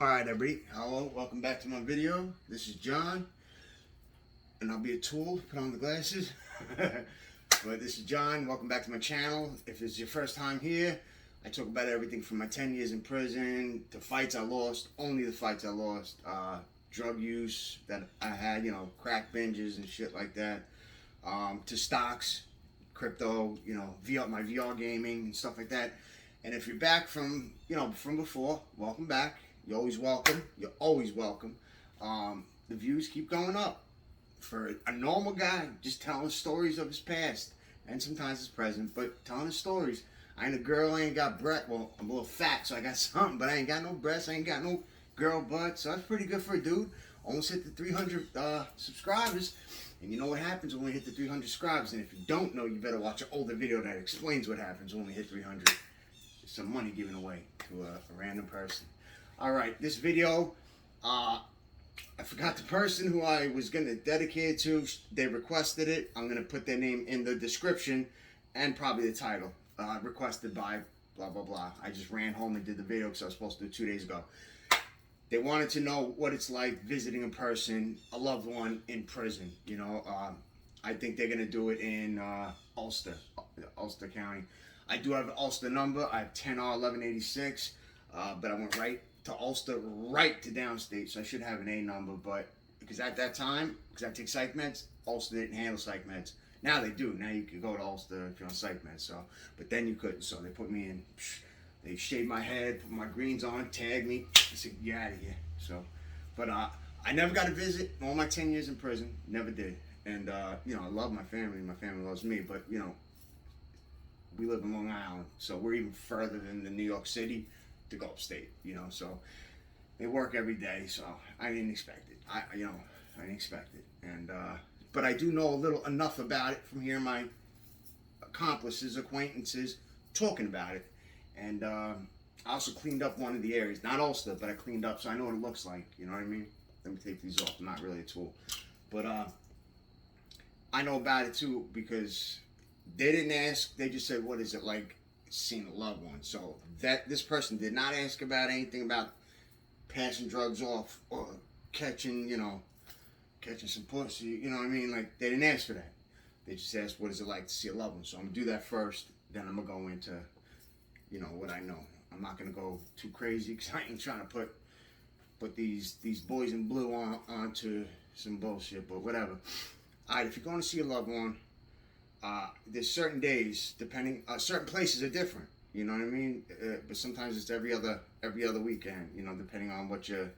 Alright everybody, hello, welcome back to my video. This is John, and I'll be a tool, put on the glasses. But this is John, welcome back to my channel. If this is your first time here, I talk about everything from my 10 years in prison, to fights I lost, only the fights I lost, drug use that I had, crack binges and shit like that, to stocks, crypto, my VR gaming and stuff like that. And if you're back from, from before, welcome back. You're always welcome. You're always welcome. The views keep going up. For a normal guy, just telling stories of his past, and sometimes his present, but telling his stories. I ain't a girl, I ain't got breath. Well, I'm a little fat, so I got something, but I ain't got no breasts, I ain't got no girl butt, so that's pretty good for a dude. Almost hit the 300 subscribers, and you know what happens when we hit the 300 subscribers, and if you don't know, you better watch an older video that explains what happens when we hit 300. There's some money given away to a random person. Alright, this video, I forgot the person who I was going to dedicate it to. They requested it. I'm going to put their name in the description and probably the title. Requested by blah, blah, blah. I just ran home and did the video because I was supposed to do it 2 days ago. They wanted to know what it's like visiting a person, a loved one in prison. I think they're going to do it in Ulster County. I do have an Ulster number. I have 10R1186, but I went right to Ulster, right to downstate, so I should have an A number, but because at that time, because I take psych meds, Ulster didn't handle psych meds. Now they do. Now you can go to Ulster if you're on psych meds, so, but then you couldn't, so they put me in, they shaved my head, put my greens on, tagged me, I said, get out of here, so, but I never got a visit, all my 10 years in prison, never did, and, I love my family loves me, but, we live in Long Island, so we're even further than the New York City to go upstate, so they work every day, so I didn't expect it. I didn't expect it, and but I do know enough about it from hearing my accomplices, acquaintances talking about it, and I also cleaned up one of the areas, not Ulster, but I cleaned up, so I know what it looks like. You know what I mean? Let me take these off. I'm not really a tool, but I know about it too because they didn't ask. They just said, "What is it like?" Seen a loved one, so that this person did not ask about anything about passing drugs off or catching some pussy, you know what I mean? Like, they didn't ask for that. They just asked, what is it like to see a loved one? So I'm gonna do that first, then I'm gonna go into, what I know. I'm not gonna go too crazy because I ain't trying to put these boys in blue onto some bullshit, but whatever. Alright, if you're going to see a loved one, there's certain days, depending, certain places are different, you know what I mean? But sometimes it's every other weekend, depending on what your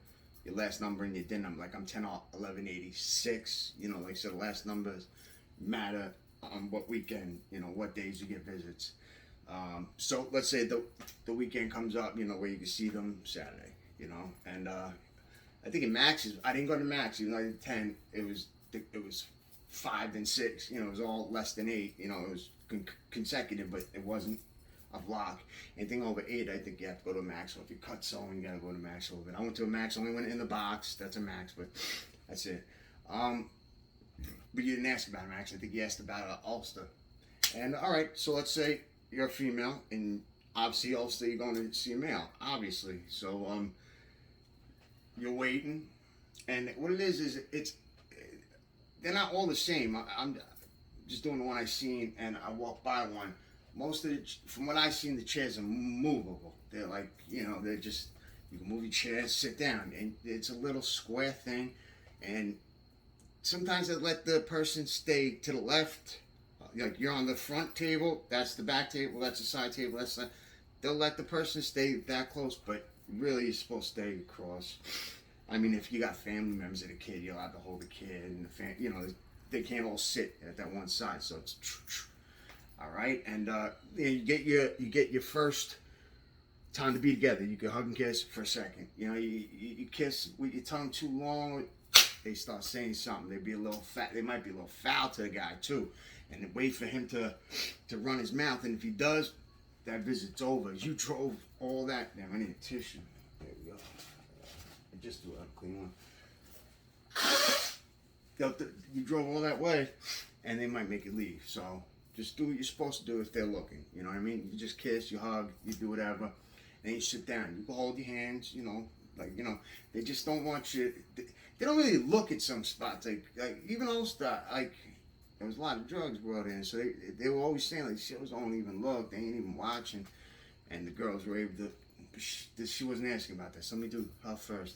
last number and your DIN number. Like I'm 10R1186, like I said, the last numbers matter on what weekend, what days you get visits. So let's say the weekend comes up, where you can see them Saturday, and I think in Max's, I didn't go to Max, even though I did 10, it was 5 then 6, it was all less than 8, it was consecutive, but it wasn't a vlog. Anything over 8, I think you have to go to a Max. So if you cut sewing, you gotta go to Max a little bit. I went to a Max, only went in the box, that's a Max, but that's it. But you didn't ask about a Max, I think you asked about Ulster. And alright, so let's say you're a female, and obviously Ulster, you're going to see a male, obviously. So you're waiting, and what it is they're not all the same. I'm just doing the one I seen, and I walked by one. Most of from what I've seen, the chairs are movable. They're like, they're just, you can move your chair, sit down, and it's a little square thing. And sometimes they let the person stay to the left, like you're on the front table, that's the back table, that's the side table, that's the, they'll let the person stay that close, but really you're supposed to stay across. I mean, if you got family members of the kid, you're allowed to hold the kid, and they can't all sit at that one side, so it's all right. And you get your first time to be together. You can hug and kiss for a second. You kiss with your tongue too long, they start saying something. They might be a little foul to the guy too, and then wait for him to run his mouth. And if he does, that visit's over. You drove all that. Damn, I need a tissue. There we go. Just do a clean one. You drove all that way, and they might make you leave. So just do what you're supposed to do if they're looking. You know what I mean? You just kiss, you hug, you do whatever, and you sit down. You can hold your hands, Like, you know, they just don't want you. They don't really look at some spots. Like even All-Star, like, there was a lot of drugs brought in, so they were always saying, like, shows don't even look, they ain't even watching. And the girls were able to, she wasn't asking about that, so let me do her first.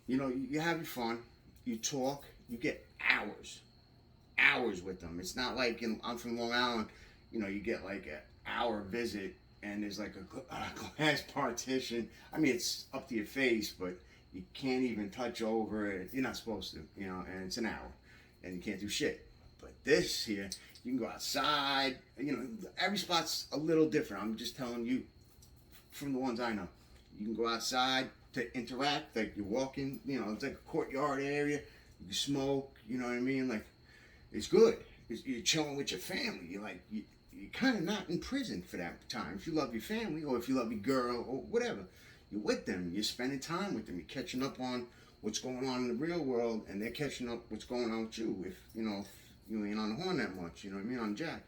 You know, you have your fun, you talk, you get hours with them. It's not like, I'm from Long Island, you know, you get like an hour visit, and there's like a glass partition. I mean, it's up to your face, but you can't even touch over it. You're not supposed to, you know, and it's an hour, and you can't do shit. But this here, you can go outside. You know, every spot's a little different. I'm just telling you from the ones I know. You can go outside to interact, like you're walking, you know, it's like a courtyard area. You can smoke, you know what I mean? Like, it's good. You're chilling with your family. You're kind of not in prison for that time. If you love your family, or if you love your girl, or whatever, you're with them. You're spending time with them. You're catching up on what's going on in the real world, and they're catching up what's going on with you. If you ain't on the horn that much, you know what I mean, on Jack.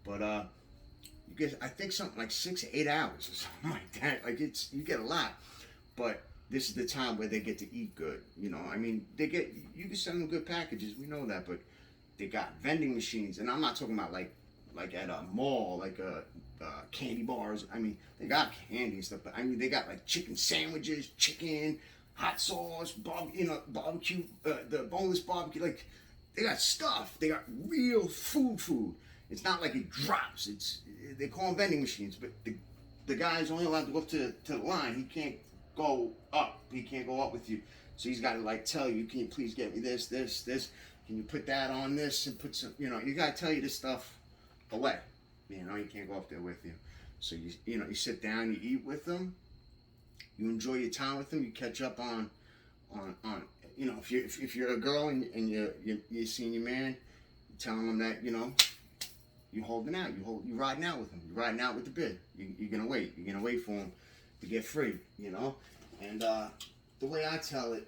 But you get, I think, something like 6 to 8 hours or something like that. Like, you get a lot, but this is the time where they get to eat good. You know, I mean, you can send them good packages. We know that, but they got vending machines, and I'm not talking about like at a mall, like candy bars. I mean, they got candy and stuff, but I mean, they got like chicken sandwiches, chicken, hot sauce, barbecue, the boneless barbecue. Like, they got stuff. They got real food. It's not like it drops. They call them vending machines, but the guy's only allowed to go up to the line. He can't go up. He can't go up with you. So he's got to like tell you, can you please get me this? Can you put that on this and put some, you know, you got to tell you this stuff away. You know, he can't go up there with you. So you sit down, you eat with them, you enjoy your time with them, you catch up on you know, if you're a girl and you're seeing your man, you're telling him that, you know, you holding out, you riding out with him, you're riding out with the bid. You're gonna wait for him to get free, you know. And the way I tell it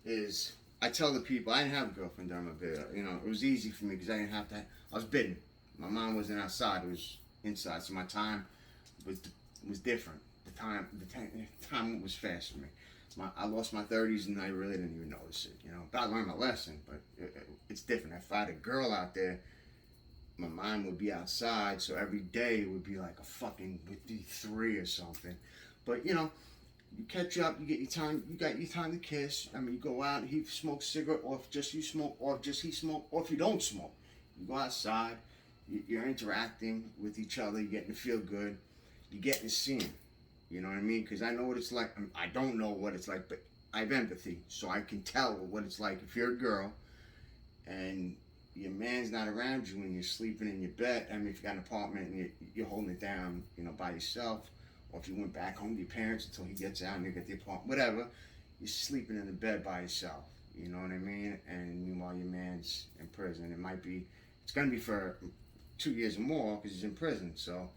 is, I tell the people, I didn't have a girlfriend during my bid. You know, it was easy for me because I didn't have to. I was bidding. My mom wasn't outside; it was inside. So my time was different. The time was fast for me. I lost my 30s and I really didn't even notice it. You know, but I learned my lesson. But it's different. If I had a girl out there, my mind would be outside. So every day would be like would be 3 or something. But you know, you catch up, you get your time, you got your time to kiss. I mean, you go out, he smokes a cigarette, or if just you smoke, or if just he smoke, or if you don't smoke. You go outside, you're interacting with each other, you're getting to feel good, you're getting to see him. You know what I mean? Because I know what it's like. I don't know what it's like, but I have empathy, so I can tell what it's like if you're a girl and your man's not around you and you're sleeping in your bed. I mean, if you got an apartment and you're holding it down, you know, by yourself, or if you went back home to your parents until he gets out and you get the apartment, whatever, you're sleeping in the bed by yourself. You know what I mean? And meanwhile, your man's in prison. It's going to be for 2 years or more because he's in prison. So,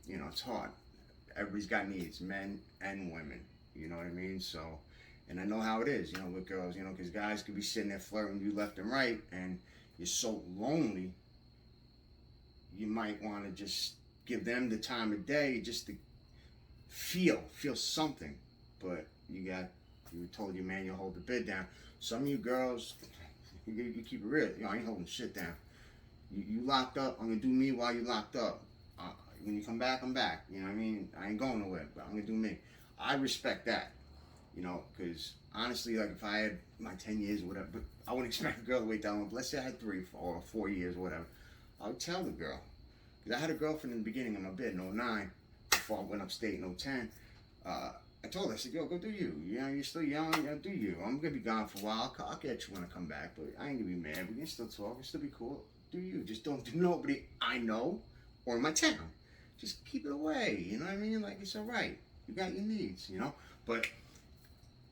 you know, it's hard. Everybody's got needs, men and women. You know what I mean? So, and I know how it is, you know, with girls, you know, because guys could be sitting there flirting you left and right, and you're so lonely, you might want to just give them the time of day just to feel something. But you were told your man, you'll hold the bid down. Some of you girls, you keep it real. You know, I ain't holding shit down. You locked up, I'm going to do me while you locked up. When you come back, I'm back. You know what I mean? I ain't going nowhere, but I'm going to do me. I respect that, you know, because honestly, like, if I had my 10 years or whatever, but I wouldn't expect a girl to wait that long. But let's say I had 3 or 4 years or whatever. I would tell the girl. Because I had a girlfriend in the beginning of my bid in 09, before I went upstate in 10. I told her, I said, yo, go do you. You know, you're still young, you know, do you. I'm going to be gone for a while. I'll catch you when I come back, but I ain't going to be mad. We can still talk. We'll still be cool. Do you. Just don't do nobody I know or in my town. Just keep it away. You know what I mean? Like, it's all right. You got your needs, you know? But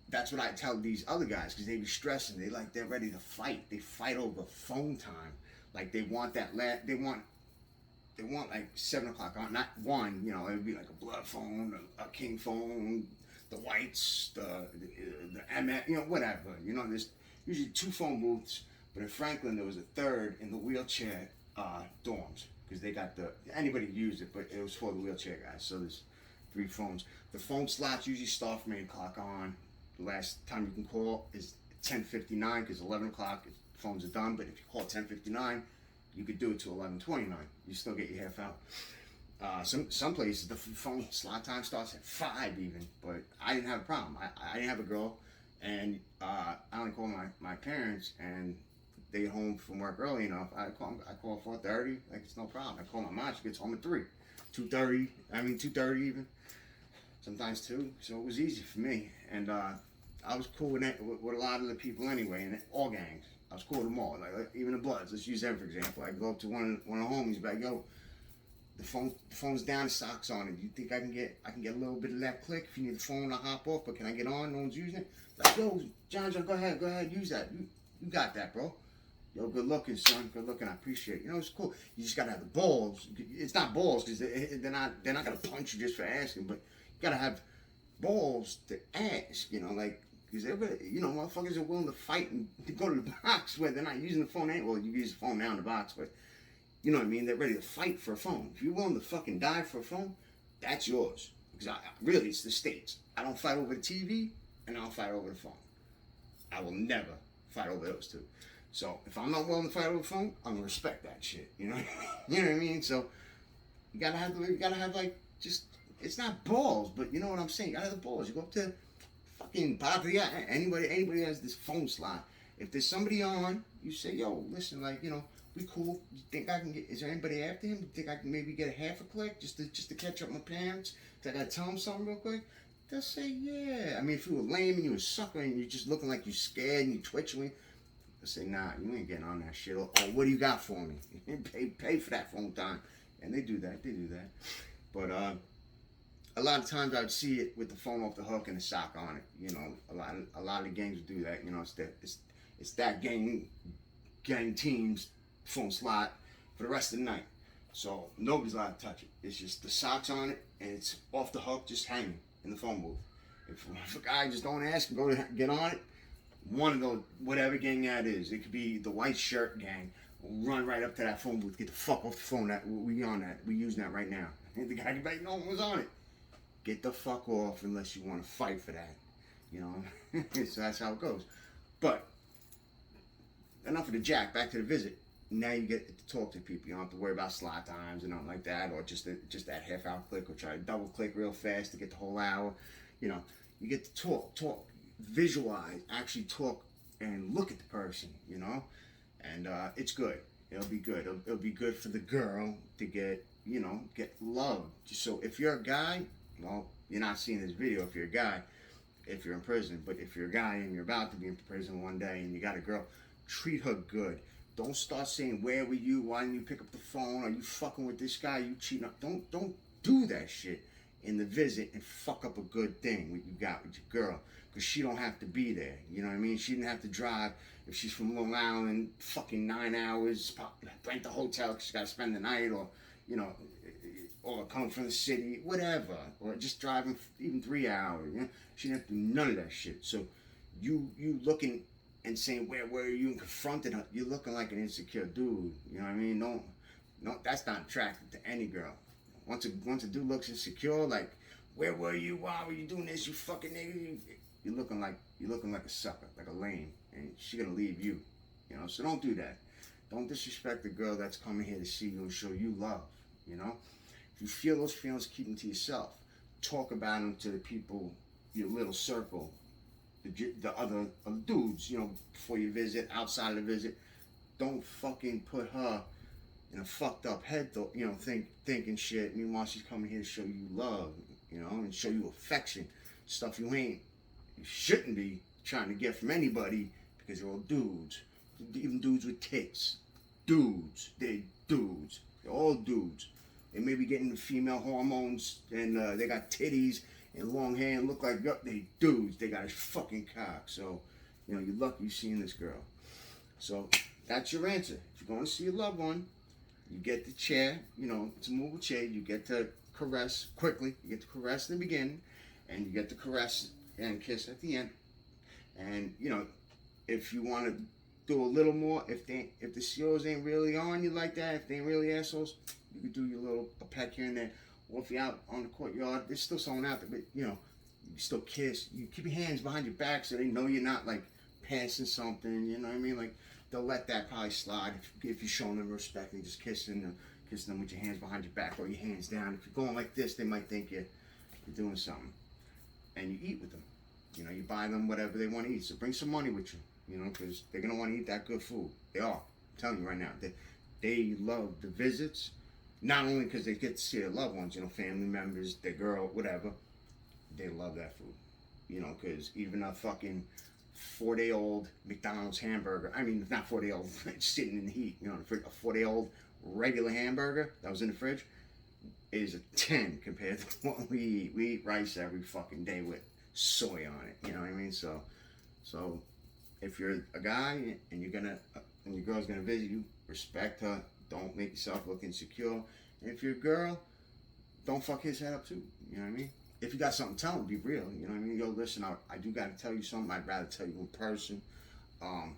that's what I tell these other guys, because they be stressing. They're ready to fight. They fight over phone time. Like, they want that, they want like 7 o'clock on, not 1, you know, it would be like a blood phone, a king phone, the whites, the MS, you know, whatever. You know, there's usually 2 phone booths, but in Franklin there was a 3rd in the wheelchair dorms, because they got anybody used it, but it was for the wheelchair guys. So there's 3 phones. The phone slots usually start from 8 o'clock on. The last time you can call is 10:59 because 11 o'clock phones are done. But if you call 10:59, you could do it to 11:29. You still get your half out. Some places the phone slot time starts at 5 even. But I didn't have a problem. I didn't have a girl, and I only called my parents, and they get home from work early enough. I call 4:30. Like, it's no problem. I call my mom. She gets home at 3, 2:30. 2:30 even. Sometimes 2. So it was easy for me, and I was cool with a lot of the people anyway, and all gangs. I was cool with them all. Like even the Bloods. Let's use them for example. I go up to one of the homies, be like, yo, the phone's down, the sock's on it. You think I can get a little bit of that click? If you need the phone, I'll hop off. But can I get on? No one's using it. Like, yo, John, go ahead, use that. You got that, bro. Yo, good looking, son. Good looking. I appreciate it. You know, it's cool. You just gotta have the balls. It's not balls because they're not gonna punch you just for asking, but you gotta have balls to ask. You know, like, because everybody, you know, motherfuckers are willing to fight and to go to the box where they're not using the phone. Well, you use the phone now in the box, but you know what I mean. They're ready to fight for a phone. If you're willing to fucking die for a phone, that's yours. Because really, it's the states. I don't fight over the TV, and I don't fight over the phone. I will never fight over those two. So if I'm not willing to fight over the phone, I'm gonna respect that shit. You know, you know what I mean. So you gotta have like just, it's not balls, but you know what I'm saying. You gotta have the balls. You go up to fucking Patria, anybody has this phone slot. If there's somebody on, you say, yo, listen, like, you know, we cool. You think I can get? Is there anybody after him? You think I can maybe get a half a click just to catch up my parents? I gotta tell them something real quick. They'll say, yeah. I mean, if you were lame and you were sucker and you're just looking like you scared and you twitching, they'll say, nah, you ain't getting on that shit. Or what do you got for me? Pay for that phone time. And they do that. But a lot of times I'd see it with the phone off the hook and the sock on it. You know, a lot of the gangs do that. You know, it's that gang team's phone slot for the rest of the night. So nobody's allowed to touch it. It's just the socks on it and it's off the hook, just hanging in the phone booth. If a guy just don't ask and go to get on it, one of those, whatever gang that is, it could be the white shirt gang, run right up to that phone booth, get the fuck off the phone. That we on that, we using that right now. And the guy can be like, no one was on it. Get the fuck off unless you want to fight for that. You know, so that's how it goes. But enough of the jack. Back to the visit. Now you get to talk to people. You don't have to worry about slot times and nothing like that, or just that half hour click, or try to double click real fast to get the whole hour. You know, you get to talk, visualize, actually talk and look at the person. You know, and it's good. It'll be good. It'll be good for the girl to get love. So if you're a guy, well, you're not seeing this video if you're a guy, if you're in prison. But if you're a guy and you're about to be in prison one day and you got a girl, treat her good. Don't start saying, where were you? Why didn't you pick up the phone? Are you fucking with this guy? You cheating? Don't do that shit in the visit and fuck up a good thing what you got with your girl. Because she don't have to be there. You know what I mean? She didn't have to drive, if she's from Long Island, fucking 9 hours, rent the hotel because she got to spend the night, or, you know, or coming from the city, whatever. Or just driving even 3 hours. You know? She didn't have to do none of that shit. So you looking and saying, where were you, and confronting her, you're looking like an insecure dude. You know what I mean? No, that's not attractive to any girl. Once a dude looks insecure, like, where were you? Why were you doing this? You fucking nigga. You're looking like a sucker, like a lame, and she gonna leave you. You know, so don't do that. Don't disrespect the girl that's coming here to see you and show you love. You know, if you feel those feelings, keep them to yourself. Talk about them to the people, your little circle. The other dudes, you know, before you visit, outside of the visit. Don't fucking put her in a fucked up head, though, you know, thinking shit. Meanwhile, she's coming here to show you love, you know, and show you affection. Stuff you shouldn't be trying to get from anybody, because they're all dudes. Even dudes with tits. Dudes. They're dudes. They're all dudes. They may be getting the female hormones, and they got titties and long hair and look like they dudes. They got a fucking cock. So, you know, you're lucky you're seeing this girl. So that's your answer. If you're going to see a loved one, you get the chair. You know, it's a movable chair. You get to caress quickly. You get to caress in the beginning, and you get to caress and kiss at the end. And you know, if you want to do a little more, if the COs ain't really on you like that, if they ain't really assholes, you can do your little peck here and there. or if you're out on the courtyard, there's still someone out there, but you know, you still kiss. You keep your hands behind your back so they know you're not like passing something. You know what I mean? Like they'll let that probably slide if you're showing them respect and just kissing them with your hands behind your back or your hands down. If you're going like this, they might think you're doing something. And you eat with them. You know, you buy them whatever they want to eat. So bring some money with you. You know, because they're gonna want to eat that good food. They are. I'm telling you right now. They love the visits. Not only because they get to see their loved ones, you know, family members, their girl, whatever. They love that food, you know, because even a fucking 4-day-old McDonald's hamburger, I mean, not 4-day-old, sitting in the heat, you know, a 4-day-old regular hamburger that was in the fridge is a 10 compared to what we eat. We eat rice every fucking day with soy on it, you know what I mean? So if you're a guy and you're gonna, and your girl's gonna visit you, respect her, don't make yourself look insecure. And if you're a girl, don't fuck his head up too, you know what I mean? If you got something, tell him, be real. You know what I mean? Yo, listen, I do got to tell you something. I'd rather tell you in person. I'm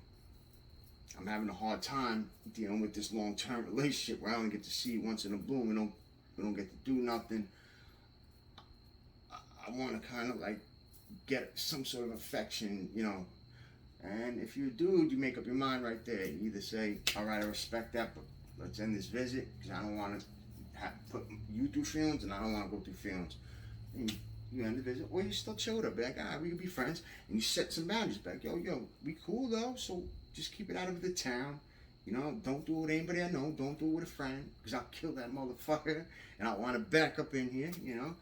having a hard time dealing with this long-term relationship where I only get to see you once in a blue. We don't get to do nothing. I want to kind of like get some sort of affection, you know. And if you're a dude, you make up your mind right there. You either say, all right, I respect that, but let's end this visit because I don't want to put you through feelings and I don't want to go through feelings. And you end the visit, or you still chill with her, be like, ah, we can be friends, and you set some boundaries back. Yo, we cool though, so just keep it out of the town. You know, don't do it with anybody I know, don't do it with a friend, because I'll kill that motherfucker, and I want to back up in here, you know,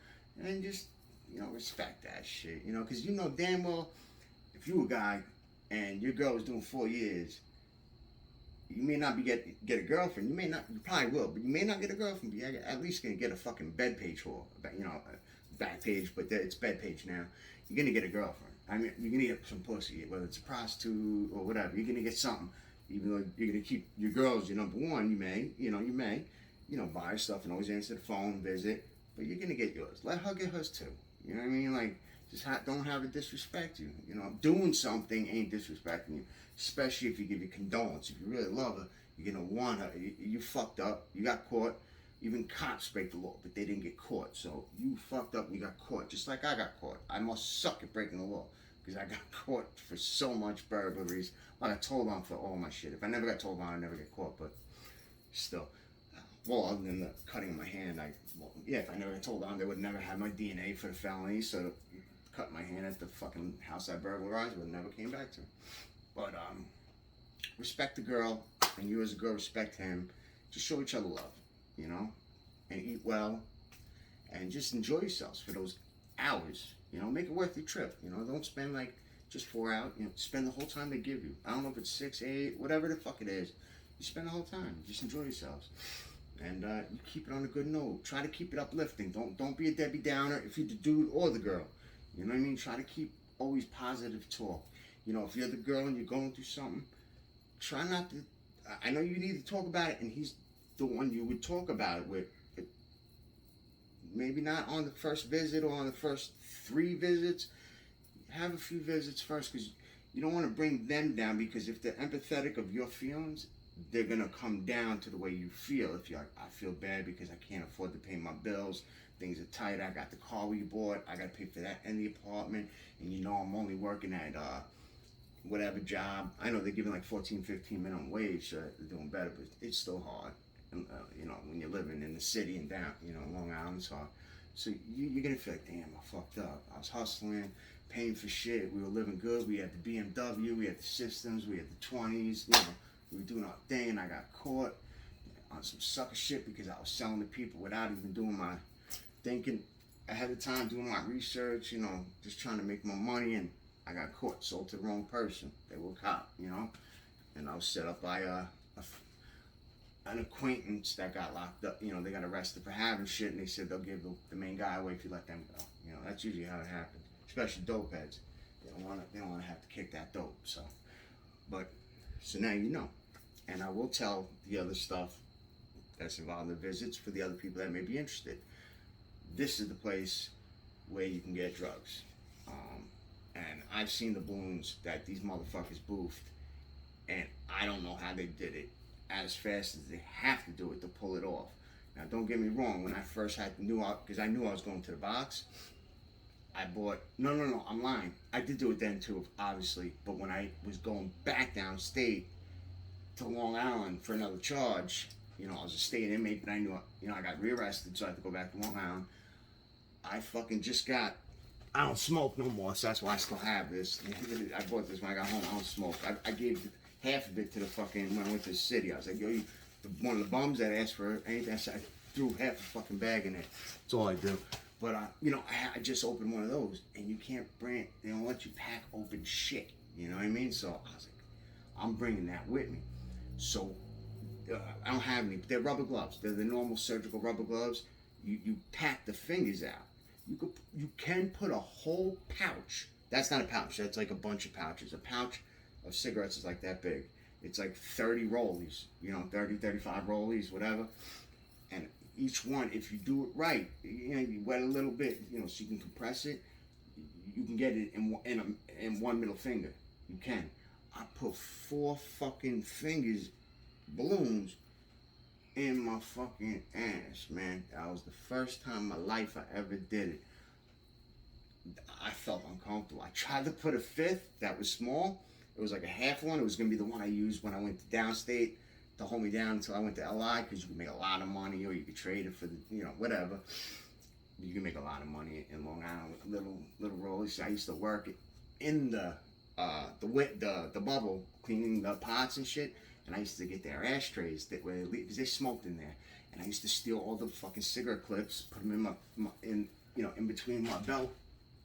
and just, you know, respect that shit, you know, because you know damn well, if you a guy, and your girl was doing 4 years, you may not get a girlfriend, you probably will, but you may not get a girlfriend, but you're at least gonna get a fucking bed page whore, you know, back page, but it's bed page now. You're gonna get a girlfriend. I mean, you're gonna get some pussy, whether it's a prostitute or whatever. You're gonna get something, even though you're gonna keep your girls your number one. You may, buy her stuff and always answer the phone, visit, but you're gonna get yours. Let her get hers too. You know what I mean? Like, just don't have it disrespect you. You know, doing something ain't disrespecting you, especially if you give your condolence. If you really love her, you're gonna want her. You fucked up. You got caught. Even cops break the law, but they didn't get caught. So you fucked up and you got caught, just like I got caught. I must suck at breaking the law because I got caught for so much burglaries. I got told on for all my shit. If I never got told on, I'd never get caught, but still. Well, other than the cutting of my hand, if I never got told on, they would never have my DNA for the felony, so cut my hand at the fucking house I burglarized would never came back to. But, respect the girl, and you as a girl respect him. Just show each other love. You know, and eat well, and just enjoy yourselves for those hours. You know, make it worth your trip. You know, don't spend like just 4 hours. You know, spend the whole time they give you. I don't know if it's 6, 8, whatever the fuck it is. You spend the whole time. Just enjoy yourselves, and you keep it on a good note. Try to keep it uplifting. Don't be a Debbie Downer if you're the dude or the girl. You know what I mean? Try to keep always positive talk. You know, if you're the girl and you're going through something, try not to. I know you need to talk about it, and he's the one you would talk about it with. Maybe not on the first visit or on the first 3 visits. Have a few visits first, because you don't want to bring them down, because if they're empathetic of your feelings, they're going to come down to the way you feel. If you're like, I feel bad because I can't afford to pay my bills, things are tight, I got the car we bought, I got to pay for that and the apartment, and you know I'm only working at whatever job. I know they're giving like 14, 15 minimum wage, so they're doing better, but it's still hard. You know, when you're living in the city and down, you know, Long Island's hard. So you're gonna feel like, damn, I fucked up. I was hustling, paying for shit. We were living good. We had the BMW, we had the systems, we had the 20s. You know, we were doing our thing, and I got caught on some sucker shit because I was selling to people without even doing my thinking ahead of time, doing my research. You know, just trying to make my money, and I got caught, sold to the wrong person. They were a cop, you know, and I was set up by an acquaintance that got locked up. You know, they got arrested for having shit, and they said they'll give the main guy away if you let them go. You know, that's usually how it happens, especially dope heads. They don't want to have to kick that dope. So now you know, and I will tell the other stuff that's involved in the visits for the other people that may be interested. This is the place where you can get drugs, and I've seen the balloons that these motherfuckers boofed, and I don't know how they did it as fast as they have to do it to pull it off. Now, don't get me wrong. When I first because I knew I was going to the box, I bought, no, I'm lying. I did do it then too, obviously. But when I was going back downstate to Long Island for another charge, you know, I was a state inmate, but I knew, you know, I got rearrested, so I had to go back to Long Island. I fucking just got, I don't smoke no more, so that's why I still have this. I bought this when I got home. I don't smoke. I gave half of it to the fucking, when I went to the city. I was like, yo, one of the bums that asked for anything, I threw half a fucking bag in there. That's all I do. But, you know, I just opened one of those, and you can't bring, they don't let you pack open shit. You know what I mean? So I was like, I'm bringing that with me. So I don't have any, but they're rubber gloves. They're the normal surgical rubber gloves. You pack the fingers out. You can put a whole pouch. That's not a pouch. That's like a bunch of pouches. A pouch of cigarettes is like that big. It's like 30 rollies, you know, 30, 35 rollies, whatever. And each one, if you do it right, you know, you wet a little bit, you know, so you can compress it. You can get it in one middle finger. You can. I put 4 fucking fingers, balloons, in my fucking ass, man. That was the first time in my life I ever did it. I felt uncomfortable. I tried to put a 5th that was small. It was like a half one. It was going to be the one I used when I went to downstate to hold me down until I went to LI, because you could make a lot of money, or you could trade it for the, you know, whatever. You can make a lot of money in Long Island with little rollies. I used to work in the bubble, cleaning the pots and shit. And I used to get their ashtrays because they smoked in there. And I used to steal all the fucking cigarette clips, put them in between my belt,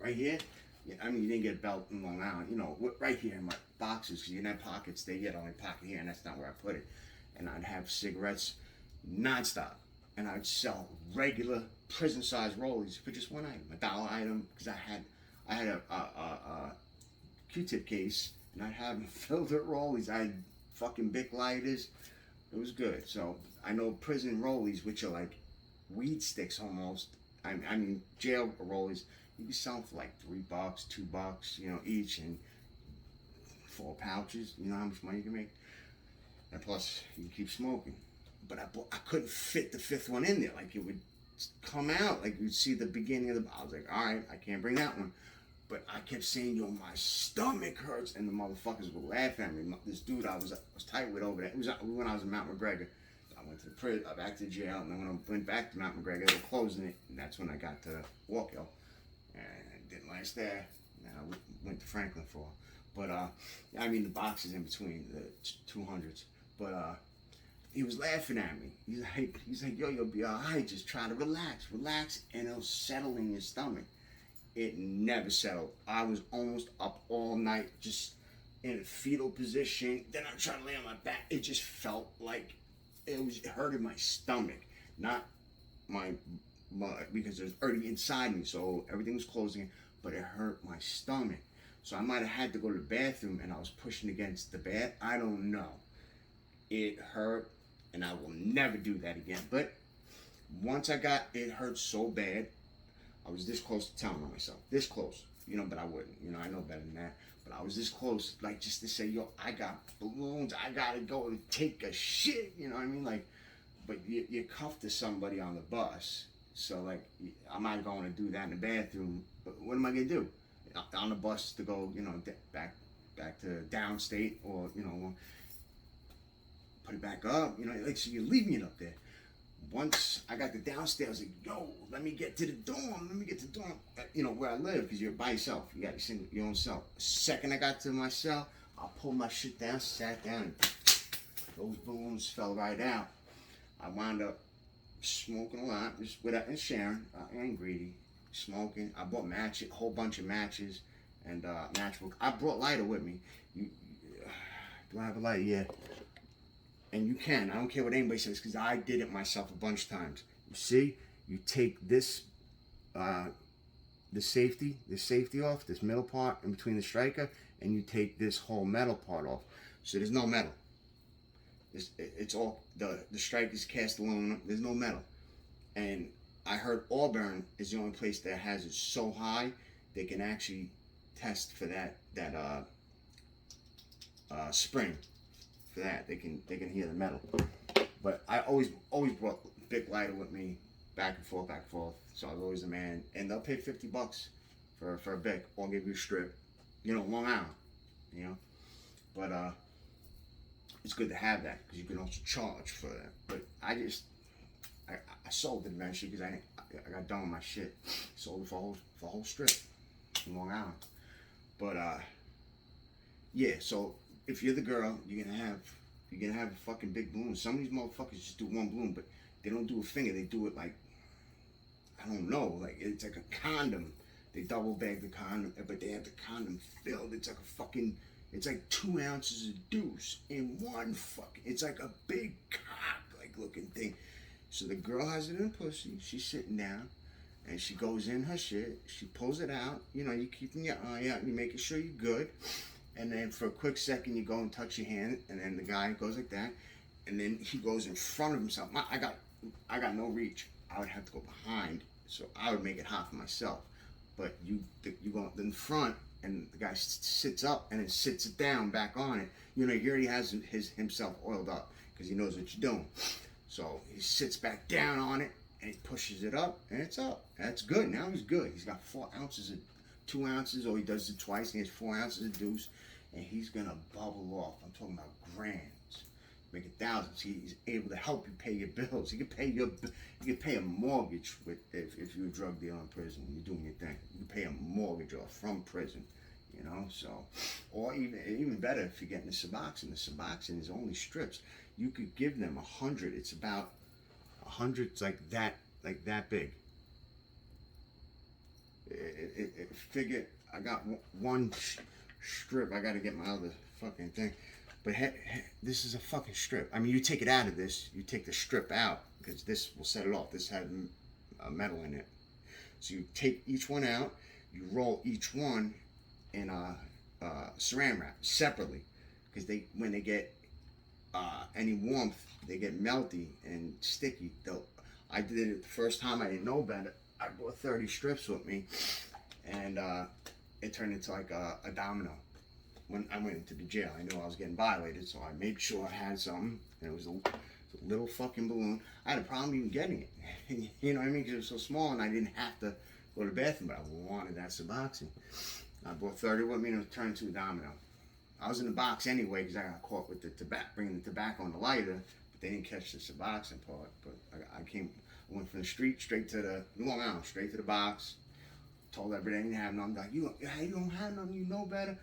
right here. Yeah, I mean, you didn't get a belt in Long Island, you know, right here in my boxes, because you didn't have pockets. They get only pocket here, and that's not where I put it. And I'd have cigarettes nonstop, and I'd sell regular prison-sized rollies for just one item, $1 item, because I had a Q-tip case, and I'd have them filled with rollies. I had fucking Bic lighters. It was good. So I know prison rollies, which are like weed sticks almost. I mean jail rollies. You can sell them for like $3, $2, you know, each, and 4 pouches. You know how much money you can make. And plus, you can keep smoking. But I couldn't fit the 5th one in there. Like, it would come out. Like, you'd see the beginning of the. I was like, all right, I can't bring that one. But I kept saying, yo, my stomach hurts, and the motherfuckers would laugh at me. This dude I was tight with over there. It was when I was in Mount McGregor. I went to the prison, back to jail, and then when I went back to Mount McGregor, they were closing it, and that's when I got to Walkill. And it didn't last there. And I went to Franklin for. But I mean, the boxes in between the 200s. But he was laughing at me. He's like, yo, you'll be all right. Just try to relax, and it'll settle in your stomach. It never settled. I was almost up all night, just in a fetal position. Then I tried to lay on my back. It just felt like it hurted my stomach, not my because it was already inside me, so everything was closing. But it hurt my stomach, so I might have had to go to the bathroom, and I was pushing against the bed. I don't know. It hurt, and I will never do that again. But once it hurt so bad. I was this close to telling on myself. This close. You know, but I wouldn't. You know, I know better than that. But I was this close, like, just to say, yo, I got balloons. I got to go and take a shit. You know what I mean? Like, but you're cuffed to somebody on the bus. So, like, I'm not going to do that in the bathroom. But what am I going to do? On the bus to go, you know, back to downstate, or, you know, put it back up. You know, like, so you're leaving it up there. Once I got to downstairs, I was like, yo, let me get to the dorm. You know, where I live, because you're by yourself. You got your own cell. The second I got to my cell, I pulled my shit down, sat down, and those balloons fell right out. I wound up smoking a lot, just without and sharing. I ain't greedy. Smoking. I bought a whole bunch of matches, and matchbook. I brought lighter with me. Do I have a lighter? Yeah. And you can. I don't care what anybody says, because I did it myself a bunch of times. You see, you take this, the safety off, this middle part in between the striker, and you take this whole metal part off. So there's no metal. It's all, the striker is cast aluminum. There's no metal. And I heard Auburn is the only place that has it so high they can actually test for that spring. For that, they can hear the metal. But I always brought Bic lighter with me, back and forth, so I was always the man, and they'll pay $50 for a Bic, or give you a strip, you know, Long Island, you know, but it's good to have that, because you can also charge for that, but I sold it eventually, because I got done with my shit, sold it for a whole strip in Long Island, but yeah, so if you're the girl, you're gonna have a fucking big balloon. Some of these motherfuckers just do one balloon, but they don't do a finger, they do it like, I don't know, like it's like a condom. They double bag the condom, but they have the condom filled. It's like a fucking, it's like 2 ounces of deuce in one fucking, it's like a big cock like looking thing. So the girl has it in her pussy, she's sitting down, and she goes in her shit, she pulls it out, you know, you keeping your eye out, you making sure you're good, and then for a quick second you go and touch your hand, and then the guy goes like that, and then he goes in front of himself. I got no reach, I would have to go behind, so I would make it hot for myself, but you go in front, and the guy sits up and then sits it down back on it, you know, he already has himself oiled up, because he knows what you're doing. So he sits back down on it, and he pushes it up, and it's up. That's good. Now he's good. He's got 4 ounces of 2 ounces, or he does it twice, and he has 4 ounces of deuce, and he's gonna bubble off. I'm talking about grands, make it thousands. He's able to help you pay your bills. He can pay a mortgage with if you're a drug dealer in prison. You're doing your thing. You can pay a mortgage off from prison, you know. So, or even better if you're getting the Suboxone. The Suboxone is only strips. You could give them 100. It's about 100. It's like that big. Figure I got one strip. I got to get my other fucking thing. But this is a fucking strip. I mean, you take it out of this. You take the strip out, because this will set it off. This had metal in it. So you take each one out. You roll each one in a saran wrap separately, because when they get any warmth, they get melty and sticky. I did it the first time. I didn't know better. I brought 30 strips with me, and it turned into like a domino. When I went into the jail, I knew I was getting violated, so I made sure I had something, and it was a little fucking balloon. I had a problem even getting it, you know what I mean, because it was so small, and I didn't have to go to the bathroom, but I wanted that Suboxone. I brought 30 with me, and it turned into a domino. I was in the box anyway, because I got caught with the tobacco, bringing the tobacco on the lighter, but they didn't catch the Suboxone part. But I went from the street straight to the Long Island, straight to the box. Told everybody I didn't have none. Like, you don't have none, you know better.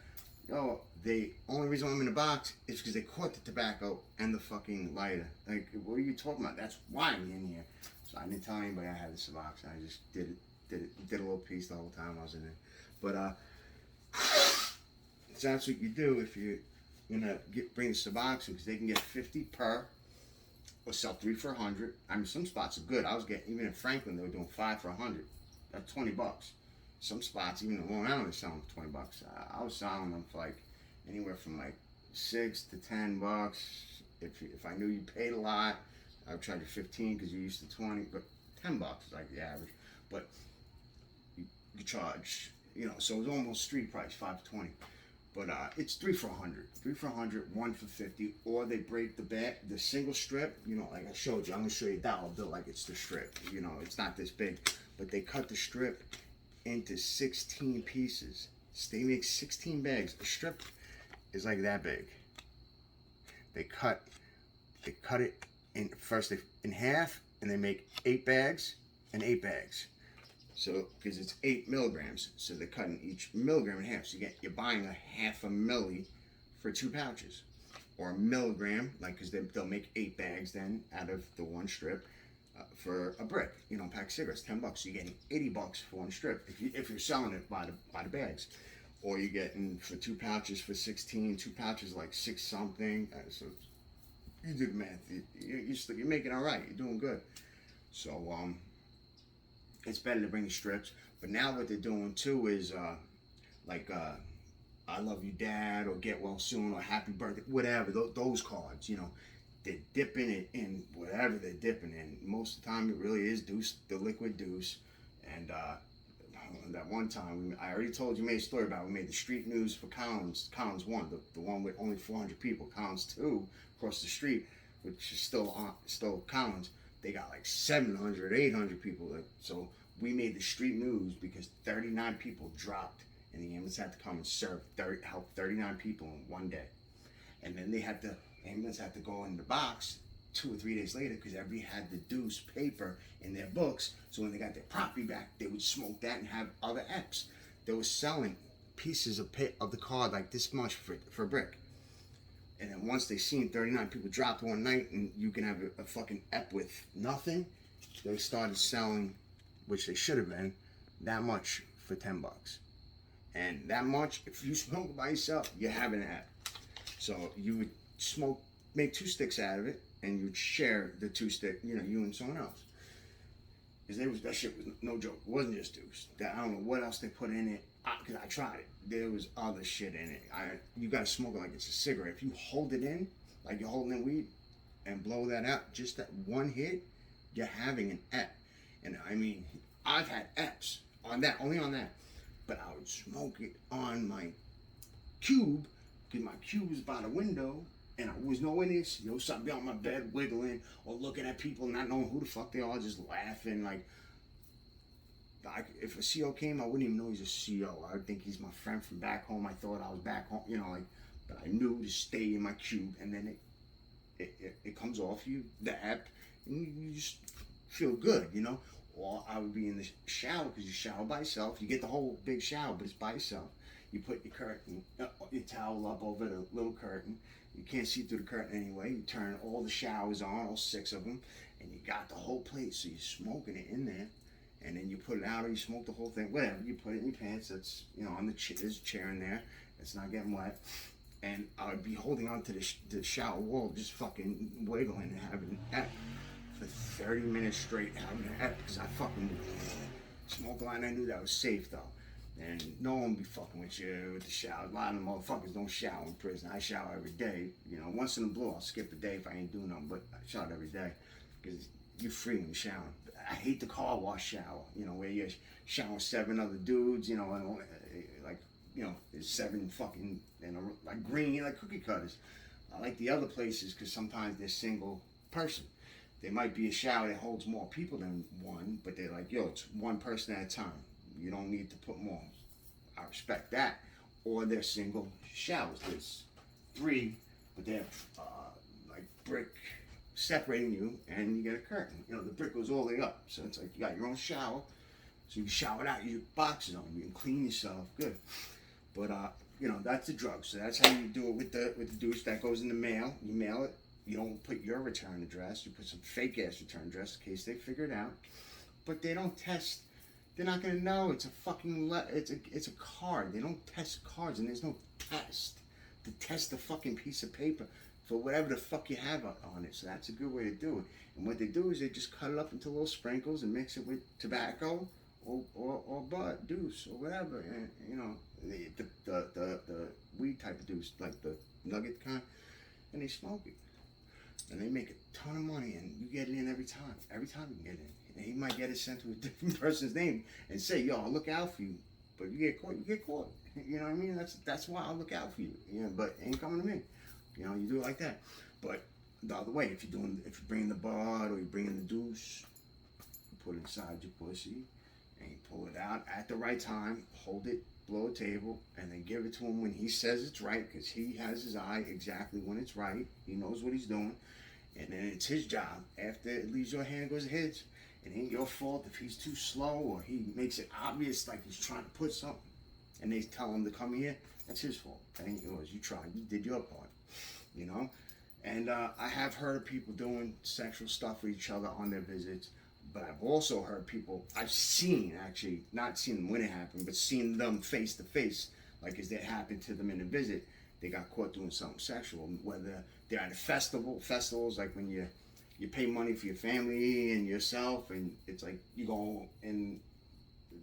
Yo, the only reason I'm in the box is because they caught the tobacco and the fucking lighter. Like, what are you talking about? That's why I'm in here. So I didn't tell anybody I had the Suboxone. I just did a little piece the whole time I was in there. But so that's what you do if you're gonna bring the Suboxone, because they can get 50 per, or sell 3 for 100. I mean, some spots are good. I was getting, even in Franklin, they were doing 5 for 100. That's $20. Some spots, even in Long Island, they're selling for $20. I was selling them for like anywhere from like $6 to $10. If I knew you paid a lot, I would charge you 15 because you're used to 20. But $10 is like the average. But you charge, you know, so it was almost street price, 5 to 20. But it's 3 for 100, 3 for 100, 1 for 50, or they break the single strip. You know, like I showed you, I'm gonna show you a dollar bill like it's the strip. You know, it's not this big, but they cut the strip into 16 pieces. So they make 16 bags. The strip is like that big. They cut it in first in half, and they make 8 bags and 8 bags. So, because it's 8 milligrams, so they're cutting each milligram in half. So you're buying a half a milli for 2 pouches, or a milligram, like, because they'll make 8 bags then out of the one strip for a brick. You know, pack of cigarettes, $10. So you're getting $80 for one strip if you're selling it by the bags, or you're getting for 2 pouches for 16. 2 pouches like 6 something. So you do the math. You're making all right. You're doing good. So it's better to bring the strips. But now what they're doing too is I love you dad, or get well soon, or happy birthday, whatever, those cards, you know, they're dipping it in whatever they're dipping in. Most of the time it really is deuce, the liquid deuce. And that one time, I already told you, made a story about, we made the street news for Collins 1, the one with only 400 people. Collins 2, across the street, which is still Collins, they got like 700, 800 people. Like, so we made the street news because 39 people dropped, and the ambulance had to come and help 39 people in one day. And then the ambulance had to go in the box 2 or 3 days later because everybody had the deuce paper in their books. So when they got their property back, they would smoke that and have other EPs. They were selling pieces of the card like this much for a brick. And then once they seen 39 people drop one night and you can have a fucking EP with nothing, they started selling, which they should have been, that much for $10. And that much, if you smoke by yourself, you have an EP. So you would make 2 sticks out of it, and you'd share the 2 stick, you and someone else. Because that shit was no joke. It wasn't just deuce. I don't know what else they put in it, because I tried it. There was other shit in it. You gotta smoke it like it's a cigarette. If you hold it in, like you're holding in weed, and blow that out, just that one hit, you're having an EP. And I mean, I've had EPs on that, only on that. But I would smoke it on my cube, because my cube was by the window, and I was nowhere near, so I'd be on my bed wiggling, or looking at people not knowing who the fuck they are, just laughing, like if a CO came, I wouldn't even know he's a CO. I would think he's my friend from back home. I thought I was back home, but I knew to stay in my cube, and then it comes off you, the EP, and you just feel good, Or I would be in the shower, because you shower by yourself. You get the whole big shower, but it's by yourself. You put your curtain, your towel up over the little curtain. You can't see through the curtain anyway. You turn all the showers on, all 6 of them, and you got the whole plate. So you're smoking it in there, and then you put it out, or you smoke the whole thing. Whatever, you put it in your pants. That's on there's a chair in there. It's not getting wet. And I would be holding on to the shower wall, just fucking wiggling and having that for 30 minutes straight, having that, because I fucking smoked a lot, and I knew that was safe though. And no one be fucking with you with the shower. A lot of them motherfuckers don't shower in prison. I shower every day. Once in a blue, I'll skip a day if I ain't doing nothing, but I shower every day because you're free when you shower. I hate the car wash shower, where you're showering 7 other dudes, and there's 7 fucking, like green, like cookie cutters. I like the other places because sometimes they're single person. There might be a shower that holds more people than one, but they're like, it's 1 person at a time. You don't need to put more. I respect that. Or they're single showers. There's 3, but they're like brick separating you, and you get a curtain. The brick goes all the way up. So it's like you got your own shower. So you can shower it out, you boxes on, you can clean yourself, good. But that's the drug. So that's how you do it with the douche. That goes in the mail. You mail it. You don't put your return address. You put some fake ass return address in case they figure it out. But they don't test. They're not gonna know. It's a fucking it's a card. They don't test cards, and there's no test to test the fucking piece of paper for whatever the fuck you have on it. So that's a good way to do it. And what they do is they just cut it up into little sprinkles and mix it with tobacco or bud, deuce, or whatever. And the weed type of deuce, like the nugget kind, and they smoke it. And they make a ton of money, and you get it in every time. Every time you can get it in. And he might get it sent to a different person's name and say, yo, I'll look out for you. But you get caught, you get caught. You know what I mean? That's why I'll look out for you. But it ain't coming to me. You do it like that. But the other way, if you're bringing the bud or you're bringing the deuce, you put it inside your pussy and you pull it out at the right time, hold it, blow a table, and then give it to him when he says it's right, because he has his eye exactly when it's right. He knows what he's doing. And then it's his job. After it leaves your hand, goes to his. It ain't your fault if he's too slow or he makes it obvious like he's trying to put something. And they tell him to come here. That's his fault. That ain't yours. You tried. You did your part. And I have heard of people doing sexual stuff with each other on their visits. But I've also heard people, I've seen actually, not seen them when it happened, but seen them face to face, like as that happened to them in a visit. They got caught doing something sexual, whether they're at a festivals like when you pay money for your family and yourself, and it's like you go in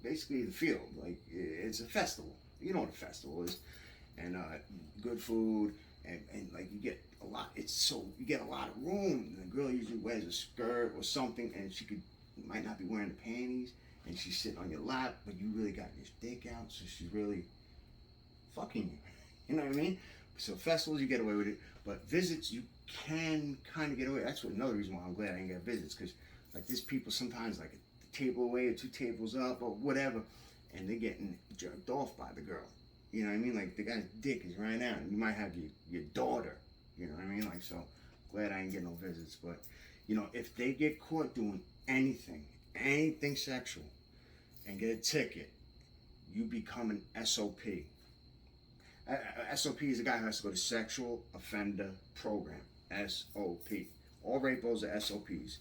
basically the field, like it's a festival. You know what a festival is, and good food, and like you get a lot. You get a lot of room. And the girl usually wears a skirt or something, and might not be wearing the panties, and she's sitting on your lap, but you really got your dick out, so she's really fucking you. You know what I mean? So festivals, you get away with it. But visits, you can kind of get away. That's another reason why I'm glad I didn't get visits. Because, like, there's people sometimes, like, a table away or 2 tables up or whatever, and they're getting jerked off by the girl. You know what I mean? Like, the guy's dick is right out. You might have your daughter. You know what I mean? Like, so, glad I didn't get no visits. But, you know, if they get caught doing anything sexual, and get a ticket, you become an SOP. SOP is a guy who has to go to Sexual Offender Program. SOP. All rapos are SOPs.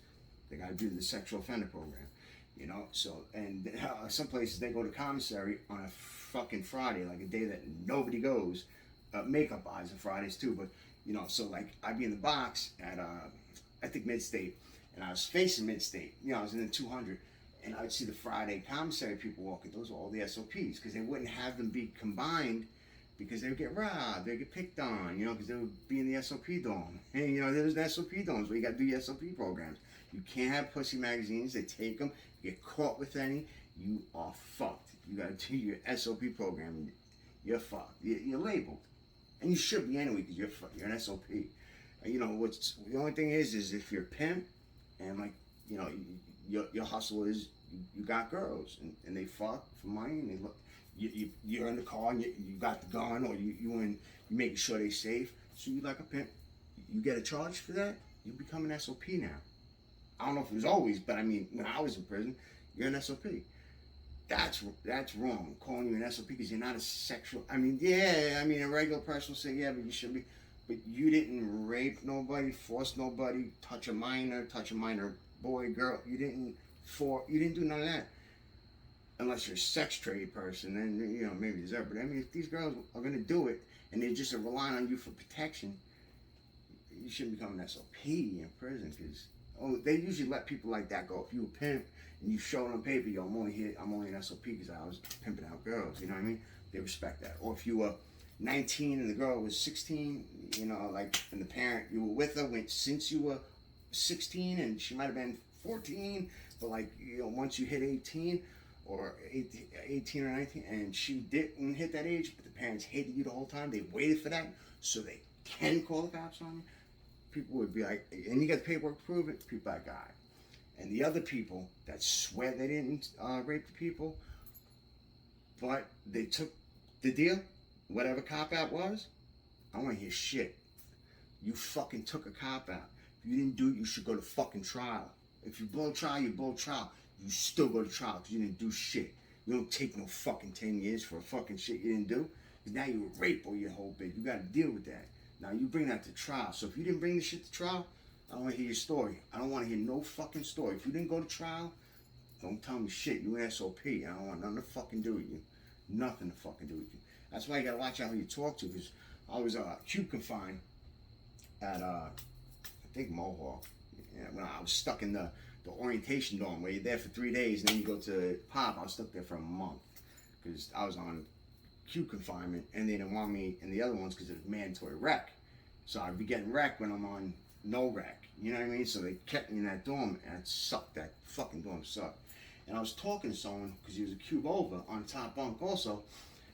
They got to do the Sexual Offender Program. You know, so, and some places they go to commissary on a fucking Friday, like a day that nobody goes. Makeup eyes on Fridays too, but, you know, so like I'd be in the box at, I think Mid-State, and I was facing Mid-State. You know, I was in the 200, and I'd see the Friday commissary people walking. Those were all the SOPs, because they wouldn't have them be combined, because they would get robbed, they'd get picked on, you know, because they would be in the SOP dorm. And, you know, there's the SOP dorms where you got to do your SOP programs. You can't have pussy magazines. They take them. You get caught with any, you are fucked. You got to do your SOP program. You're fucked. You're labeled. And you should be anyway, because you're an SOP. You know, the only thing is if you're a pimp, and, like, you know, your hustle is you got girls, and they fuck for money, and they look. You're in the car and you got the gun, or you making sure they're safe. So you like a pimp. You get a charge for that, you become an SOP now. I don't know if it was always, but I mean, when I was in prison, you're an SOP. That's wrong, calling you an SOP, because you're not a sexual. I mean, yeah, I mean, a regular person will say, yeah, but you should be. But you didn't rape nobody, force nobody, touch a minor boy, girl. You didn't do none of that. Unless you're a sex trade person, then, you know, maybe deserve. But I mean, if these girls are going to do it, and they're just relying on you for protection, you shouldn't become an SOP in prison, because they usually let people like that go. If you a pimp and you show them paper, yo, I'm only an SOP because I was pimping out girls. You know what I mean? They respect that. Or if you were 19 and the girl was 16, you know, like, and the parent you were with her went since you were 16, and she might have been 14, but, like, you know, once you hit 18. Or 18 or 19, and she didn't hit that age, but the parents hated you the whole time. They waited for that so they can call the cops on you. People would be like, and you got the paperwork to prove it, people like, God. And the other people that swear they didn't rape the people, but they took the deal, whatever cop out was, I want to hear shit. You fucking took a cop out. If you didn't do it, you should go to fucking trial. If you blow trial, you blow trial. You still go to trial because you didn't do shit. You don't take no fucking 10 years for a fucking shit you didn't do. Because now you're a rape or your whole bit. You got to deal with that. Now you bring that to trial. So if you didn't bring the shit to trial, I don't want to hear your story. I don't want to hear no fucking story. If you didn't go to trial, don't tell me shit. You an SOP. I don't want nothing to fucking do with you. Nothing to fucking do with you. That's why you got to watch out who you talk to. Because I was cube confined at, I think, Mohawk. Yeah, when I was stuck in the orientation dorm where you're there for 3 days and then you go to Pop. I was stuck there for a month because I was on cube confinement, and they didn't want me in the other ones because it was mandatory rec. So I'd be getting rec when I'm on no rec. You know what I mean? So they kept me in that dorm, and it sucked. That fucking dorm sucked. And I was talking to someone because he was a cube over on top bunk also, and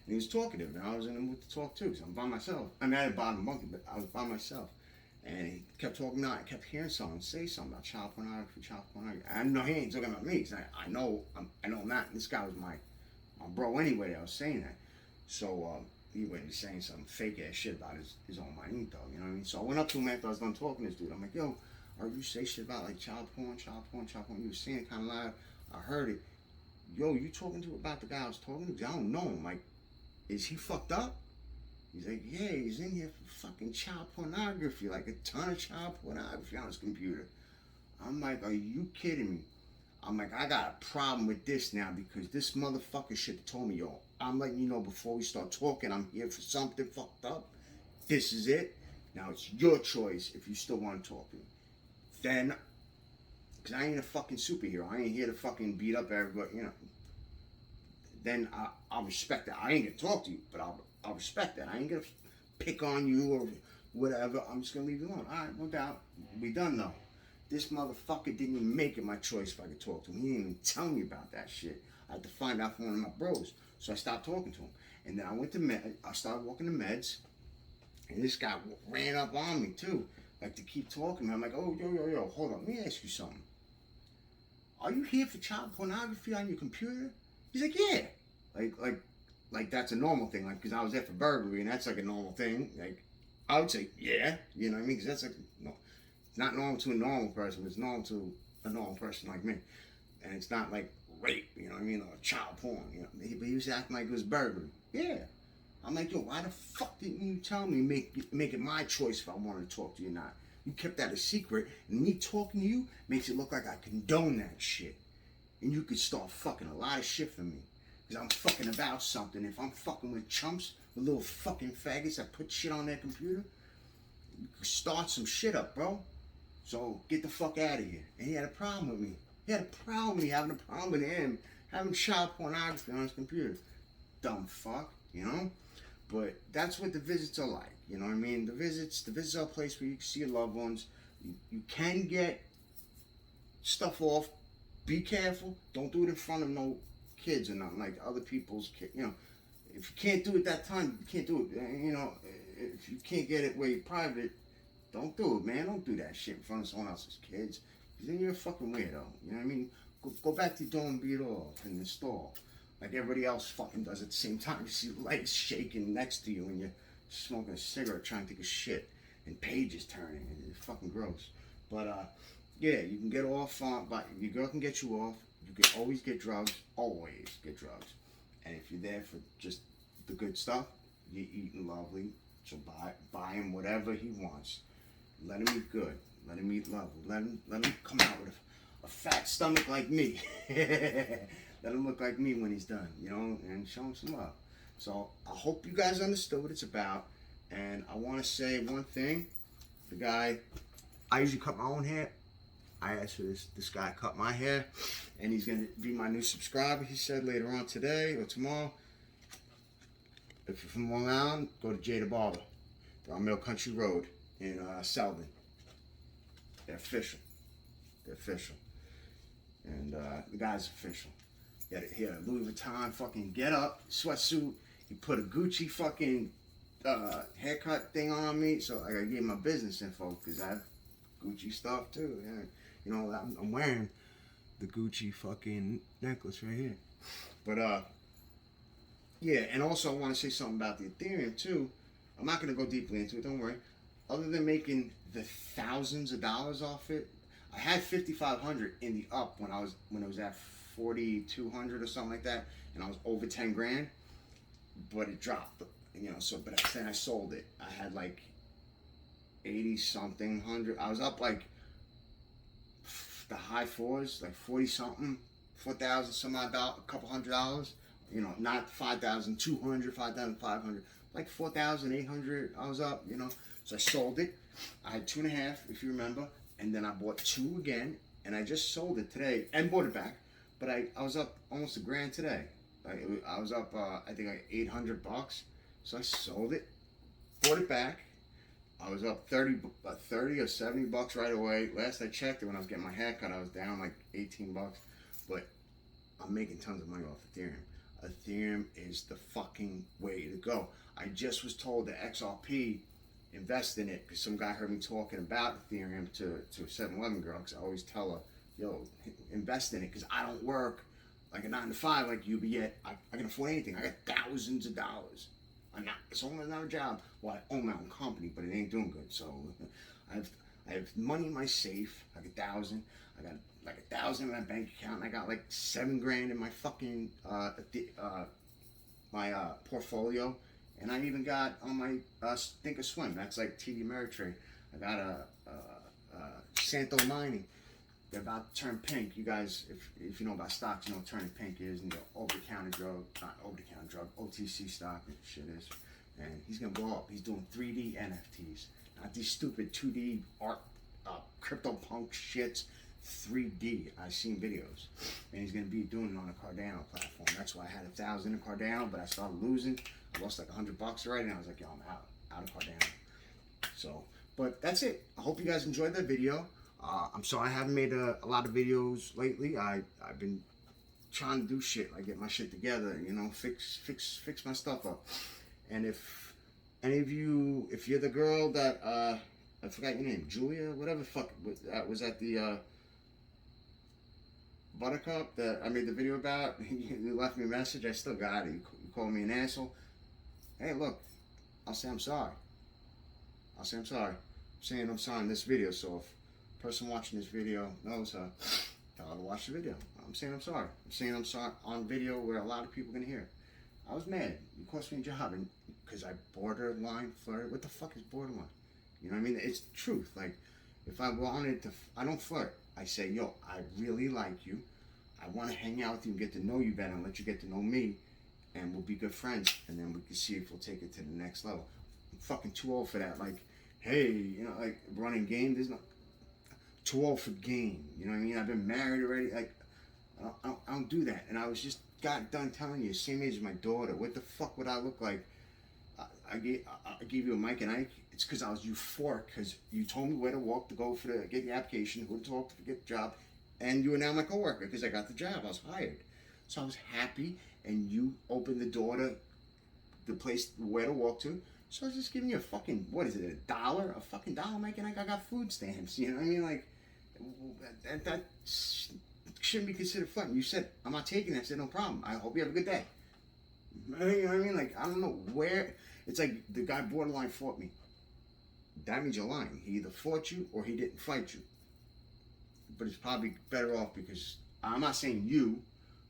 he was talkative, and I was in the mood to talk too. So I'm by myself. I mean, I had a bottom bunk, but I was by myself. And he kept talking out. I kept hearing someone say something about child pornography. I know he ain't talking about me, because I know I'm not. This guy was my bro anyway. I was saying that. So he went saying some fake ass shit about his own manito. You know what I mean? So I went up to him after I was done talking to this dude. I'm like, yo, are you say shit about like child porn? You were saying it kind of loud. I heard it. Yo, you talking to about the guy I was talking to? I don't know him. Like, is he fucked up? He's like, yeah, he's in here for fucking child pornography, like a ton of child pornography on his computer. I'm like, are you kidding me? I'm like, I got a problem with this now, because this motherfucker should have told me, yo, I'm letting you know before we start talking, I'm here for something fucked up. This is it. Now it's your choice if you still want to talk to me. Then, because I ain't a fucking superhero. I ain't here to fucking beat up everybody, you know. Then I'll respect that. I ain't gonna talk to you, but I'll respect that. I ain't gonna pick on you or whatever. I'm just gonna leave you alone. All right, no doubt. We done though. This motherfucker didn't even make it my choice if I could talk to him. He didn't even tell me about that shit. I had to find out from one of my bros. So I stopped talking to him. And then I went to I started walking to meds. And this guy ran up on me too, like to keep talking to me. I'm like, oh, yo, hold on, let me ask you something. Are you here for child pornography on your computer? He's like, yeah. Like that's a normal thing. Like, because I was there for burglary, and that's like a normal thing. Like, I would say, yeah. You know what I mean? Because that's like, no, it's not normal to a normal person, but it's normal to a normal person like me. And it's not like rape, you know what I mean? Or child porn, you know. But he was acting like it was burglary. Yeah. I'm like, yo, why the fuck didn't you tell me make it my choice if I wanted to talk to you or not? You kept that a secret, and me talking to you makes it look like I condone that shit. And you could start fucking a lot of shit for me. Because I'm fucking about something. If I'm fucking with chumps, with little fucking faggots that put shit on their computer, you could start some shit up, bro. So get the fuck out of here. And he had a problem with me. He had a problem with me having a problem with him having child pornography on his computer. Dumb fuck, you know? But that's what the visits are like, you know what I mean? The visits are a place where you can see your loved ones. You can get stuff off. Be careful. Don't do it in front of no kids or nothing, like other people's kids. You know, if you can't do it that time, you can't do it. You know, if you can't get it where you're private, don't do it, man. Don't do that shit in front of someone else's kids. Because then you're a fucking weirdo. You know what I mean? Go back to your door and beat off in the stall. Like everybody else fucking does at the same time. You see legs shaking next to you when you're smoking a cigarette trying to take a shit. And pages turning. And it's fucking gross. But, yeah, you can get off on, but your girl can get you off. You can always get drugs. Always get drugs. And if you're there for just the good stuff, you're eating lovely. So buy him whatever he wants. Let him eat good. Let him eat lovely. Let him come out with a fat stomach like me. Let him look like me when he's done, you know, and show him some love. So I hope you guys understood what it's about. And I want to say one thing. The guy, I usually cut my own hair. I asked for this guy cut my hair, and he's going to be my new subscriber, he said, later on today or tomorrow. If you're from Long Island, go to Jada Barber. They're on Mill Country Road in Selden. They're official. They're official. And the guy's official. He had a Louis Vuitton fucking get up, sweatsuit. He put a Gucci fucking haircut thing on me, so I gotta give him my business info, because I have Gucci stuff too. Yeah. You know, I'm wearing the Gucci fucking necklace right here. But yeah, and also I want to say something about the Ethereum too. I'm not gonna go deeply into it, don't worry. Other than making the thousands of dollars off it, I had 5,500 in the up when it was at 4,200 or something like that, and I was over 10 grand, but it dropped, you know. So, but then I sold it. I had like 80 something hundred. I was up like the high fours, like 40 something, 4,000 some odd dollars, a couple $100. You know, not 5,200, 5,500, like 4,800. I was up, you know. So I sold it. I had 2.5, if you remember, and then I bought 2 again, and I just sold it today and bought it back. But I was up almost $1,000 today. I was up, I think like $800. So I sold it, bought it back. I was up 30 or $70 right away. Last I checked it when I was getting my hair cut, I was down like $18. But I'm making tons of money off Ethereum. Ethereum is the fucking way to go. I just was told that XRP invest in it because some guy heard me talking about Ethereum to a 7-Eleven girl, because I always tell her, yo, invest in it, because I don't work like a 9-to-5 like you, but yet I can afford anything. I got thousands of dollars. It's almost not a job. Well, I own my own company, but it ain't doing good. So I have money in my safe, like 1,000. I got like 1,000 in my bank account, and I got like 7 grand in my fucking portfolio. And I even got on my Thinkorswim. That's like TD Ameritrade. I got a Santo Mining. They're about to turn pink. You guys, if you know about stocks, you know what turning pink is. And the over-the-counter drug, not over-the-counter drug, OTC stock and shit is. And he's gonna blow up. He's doing 3D NFTs, not these stupid 2D art, CryptoPunk shits. 3D. I've seen videos, and he's gonna be doing it on a Cardano platform. That's why I had 1,000 in Cardano, but I started losing. I lost like $100 already, and I was like, yo, I'm out of Cardano. So, but that's it. I hope you guys enjoyed that video. I'm sorry I haven't made a lot of videos lately. I've been trying to do shit, like get my shit together, you know, fix my stuff up. And if any of you, if you're the girl that, I forgot your name, Julia, whatever the fuck, was that the, Buttercup that I made the video about? You left me a message, I still got it. You called me an asshole. Hey, look, I'll say I'm sorry. I'll say I'm sorry. I'm saying I'm sorry in this video, so if the person watching this video knows her, tell her to watch the video. I'm saying I'm sorry. I'm saying I'm sorry on video where a lot of people can hear it. I was mad. You cost me a job because I borderline flirted. What the fuck is borderline? You know what I mean? It's the truth. Like, if I wanted to, I don't flirt. I say, yo, I really like you. I want to hang out with you and get to know you better and let you get to know me. And we'll be good friends. And then we can see if we'll take it to the next level. I'm fucking too old for that. Like, hey, you know, like running game. There's no, too old for game. You know what I mean? I've been married already. Like, I don't do that. And I was just got done telling you, same age as my daughter. What the fuck would I look like? I gave you a mic and Ike. It's because I was euphoric because you told me where to walk to go get the application, who to talk to get the job, and you are now my coworker because I got the job. I was hired, so I was happy. And you opened the door to the place where to walk to. So I was just giving you a fucking, what is it, $1? A fucking dollar, Mike, and I got food stamps. You know what I mean? Like that shouldn't be considered fun. You said I'm not taking it. I said no problem. I hope you have a good day. You know what I mean? Like, I don't know where. It's like the guy borderline fought me. That means you're lying. He either fought you or he didn't fight you. But it's probably better off because I'm not saying you,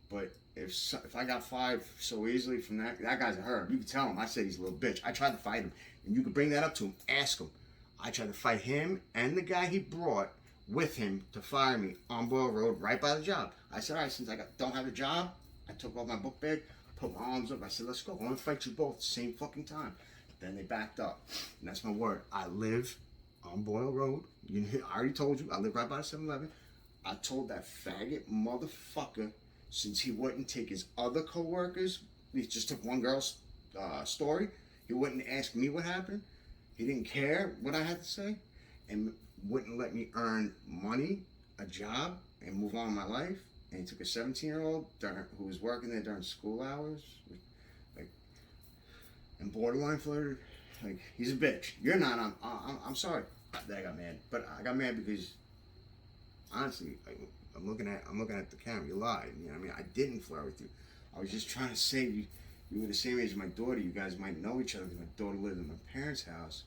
but if I got five so easily from that guy's a herb. You can tell him. I said he's a little bitch. I tried to fight him, and you could bring that up to him. Ask him. I tried to fight him and the guy he brought with him to fire me on Boyle Road, right by the job. I said, all right, since I don't have a job, I took off my book bag, put my arms up. I said, let's go. I want to fight you both at the same fucking time. Then they backed up. And that's my word. I live on Boyle Road. I already told you. I live right by the 7-Eleven. I told that faggot motherfucker, since he wouldn't take his other co-workers, he just took one girl's story. He wouldn't ask me what happened. He didn't care what I had to say. And wouldn't let me earn money, a job, and move on in my life. And he took a 17-year-old who was working there during school hours, like, and borderline flirted. Like, he's a bitch. You're not. I'm sorry that I got mad, but I got mad because honestly, I'm looking at the camera. You lied. You know what I mean? I didn't flirt with you. I was just trying to say you were the same age as my daughter. You guys might know each other because my daughter lived in my parents' house.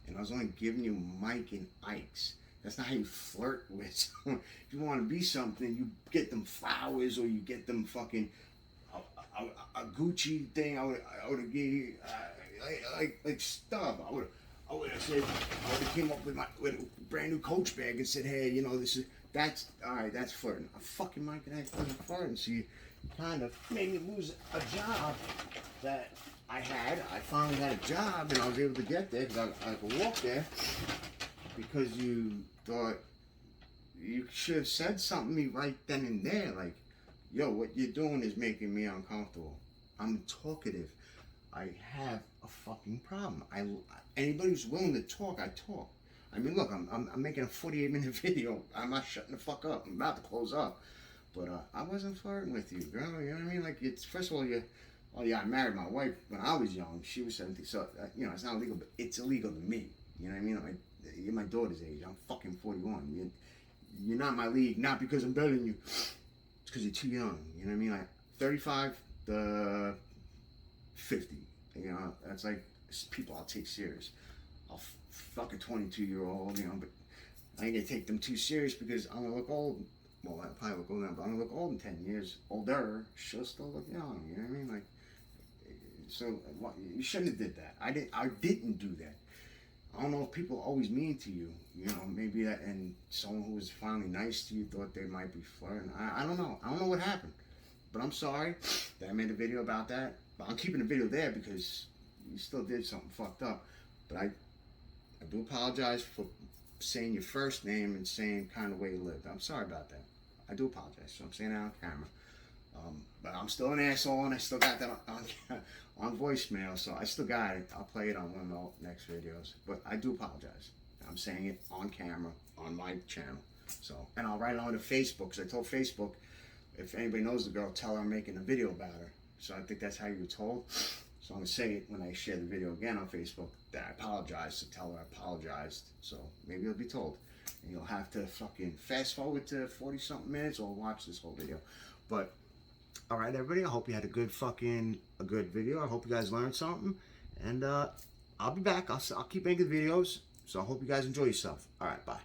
And I was only giving you Mike and Ike's. That's not how you flirt with someone. If you want to be something, you get them flowers or you get them fucking a Gucci thing. I would have gave you like stuff. I would have said, I would have came up with a brand new Coach bag and said, hey, you know, that's all right. That's flirting. I'm fucking Mike and Ike wasn't flirting. So you kind of made me lose a job that I had. I finally had a job and I was able to get there because I could walk there because you thought you should have said something to me right then and there. Like, yo, what you're doing is making me uncomfortable. I'm talkative. I have a fucking problem. Anybody who's willing to talk, I talk. I mean, look, I'm making a 48-minute video. I'm not shutting the fuck up. I'm about to close up. But I wasn't flirting with you, girl. You know what I mean? Like, it's, first of all, I married my wife when I was young. She was 17, so, you know, it's not illegal, but it's illegal to me. You know what I mean? You're my daughter's age. I'm fucking 41. You're not my league, not because I'm better than you. It's because you're too young. You know what I mean? Like, 35 to 50. You know, that's like people I'll take serious. I'll fuck a 22-year-old, you know, but I ain't gonna take them too serious because I'm gonna look old. Well, I'll probably look old now, but I'm gonna look old in 10 years. Older, she'll still look young. You know what I mean? Like, so you shouldn't have did that. I didn't do that. I don't know if people are always mean to you. You know, maybe that, and someone who was finally nice to you thought they might be flirting. I don't know. I don't know what happened, but I'm sorry that I made a video about that. But I'm keeping the video there because you still did something fucked up. But I do apologize for saying your first name and saying kind of way you lived. I'm sorry about that. I do apologize. So I'm saying that on camera. But I'm still an asshole, and I still got that on voicemail, so I still got it. I'll play it on one of the next videos. But I do apologize. I'm saying it on camera, on my channel. So, and I'll write it on to Facebook, because I told Facebook, if anybody knows the girl, tell her I'm making a video about her. So I think that's how you were told. So I'm going to say it when I share the video again on Facebook that I apologize, to tell her I apologized. So maybe it'll be told. And you'll have to fucking fast forward to 40-something minutes or watch this whole video. But, alright everybody, I hope you had a good video. I hope you guys learned something. And I'll be back. I'll keep making videos. So I hope you guys enjoy yourself. Alright, bye.